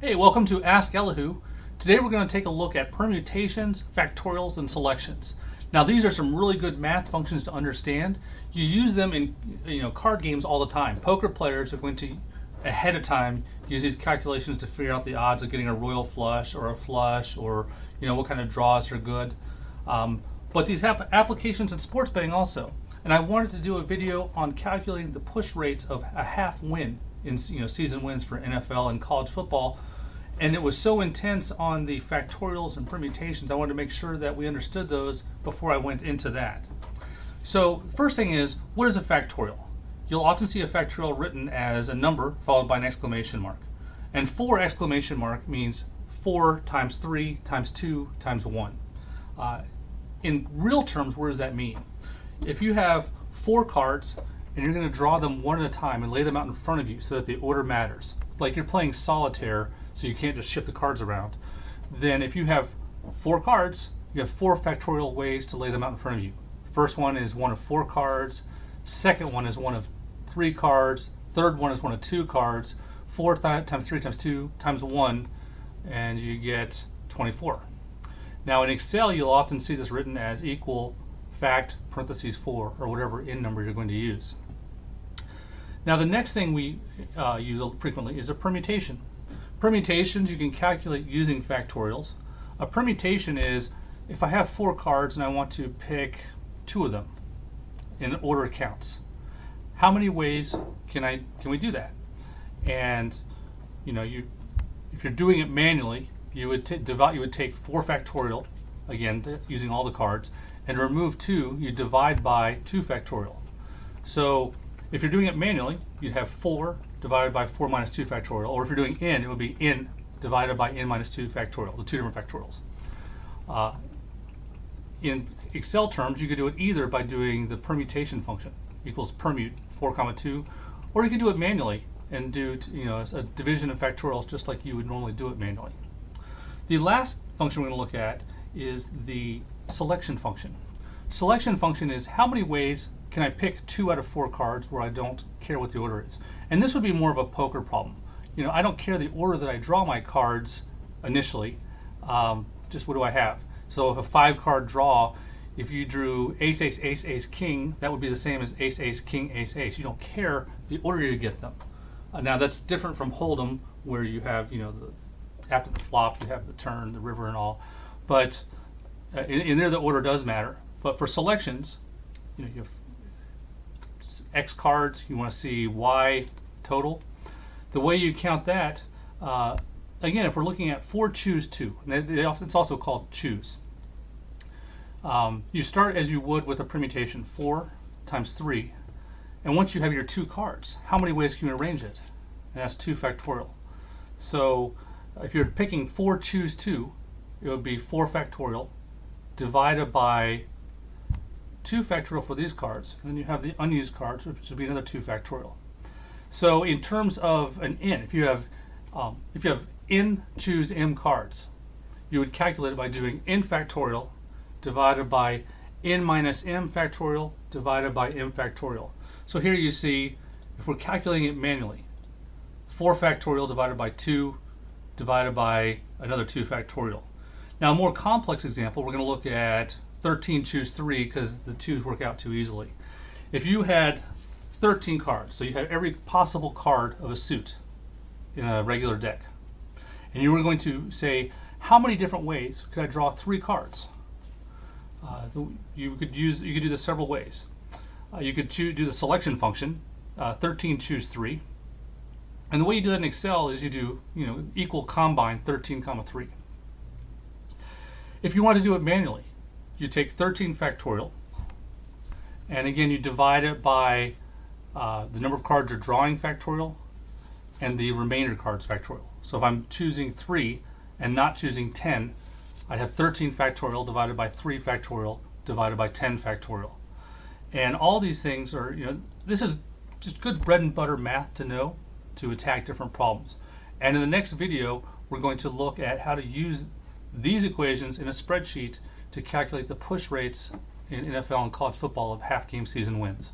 Hey, welcome to Ask Elihu. Today we're going to take a look at permutations, factorials, and selections. Now these are some really good math functions to understand. You use them in card games all the time. Poker players are going to, ahead of time, use these calculations to figure out the odds of getting a royal flush or a flush, or what kind of draws are good. But these have applications in sports betting also. And I wanted to do a video on calculating the push rates of a half win in season wins for NFL and college football. And it was so intense on the factorials and permutations, I wanted to make sure that we understood those before I went into that. So first thing is, what is a factorial? You'll often see a factorial written as a number followed by an exclamation mark. And 4 exclamation mark means 4 times 3 times 2 times 1. In real terms, what does that mean? If you have 4 cards and you're going to draw them one at a time and lay them out in front of you so that the order matters, it's like you're playing solitaire, so you can't just shift the cards around. Then if you have 4 cards, you have 4 factorial ways to lay them out in front of you. First one is one of 4 cards. Second one is one of 3 cards. Third one is one of 2 cards. 4 times 3 times 2 times 1, and you get 24. Now in Excel, you'll often see this written as equal fact parentheses 4, or whatever in number you're going to use. Now the next thing we use frequently is a permutation. Permutations you can calculate using factorials. A permutation is if I have 4 cards and I want to pick 2 of them in order counts. How many ways can we do that? And if you're doing it manually, you would take 4 factorial, again using all the cards, and to remove 2, you divide by 2 factorial. So if you're doing it manually, you'd have 4 divided by 4 minus 2 factorial, or if you're doing n, it would be n divided by n minus 2 factorial, the 2 different factorials. In Excel terms, you could do it either by doing the permutation function, equals permute 4 comma 2, or you could do it manually and do a division of factorials just like you would normally do it manually. The last function we're going to look at is the selection function. Selection function is how many ways can I pick 2 out of 4 cards where I don't care what the order is. And this would be more of a poker problem. I don't care the order that I draw my cards initially, just what do I have? So if a 5-card draw, if you drew ace, ace, ace, ace, king, that would be the same as ace, ace, king, ace, ace. You don't care the order you get them. Now that's different from Hold'em, where you have, after the flop, you have the turn, the river and all. But in there, the order does matter. But for selections, you have X cards, you want to see Y total. The way you count that, again, if we're looking at 4 choose 2, it's also called choose. You start as you would with a permutation, 4 times 3. And once you have your 2 cards, how many ways can you arrange it? And that's 2 factorial. So if you're picking 4 choose 2, it would be 4 factorial divided by 2 factorial for these cards, and then you have the unused cards, which would be another 2 factorial. So in terms of an n, if you have n choose m cards, you would calculate it by doing n factorial divided by n minus m factorial divided by m factorial. So here you see, if we're calculating it manually, 4 factorial divided by 2 divided by another 2 factorial. Now a more complex example, we're going to look at 13 choose 3 because the 2's work out too easily. If you had 13 cards, so you had every possible card of a suit in a regular deck, and you were going to say, how many different ways could I draw 3 cards? You could do this several ways. You could do the selection function, 13 choose 3, and the way you do that in Excel is you do equal combine 13 comma 3. If you want to do it manually, you take 13 factorial, and again you divide it by the number of cards you're drawing factorial and the remainder cards factorial. So if I'm choosing 3 and not choosing 10, I'd have 13 factorial divided by 3 factorial divided by 10 factorial. And all these things are, this is just good bread and butter math to know to attack different problems. And in the next video, we're going to look at how to use these equations in a spreadsheet to calculate the push rates in NFL and college football of half game season wins.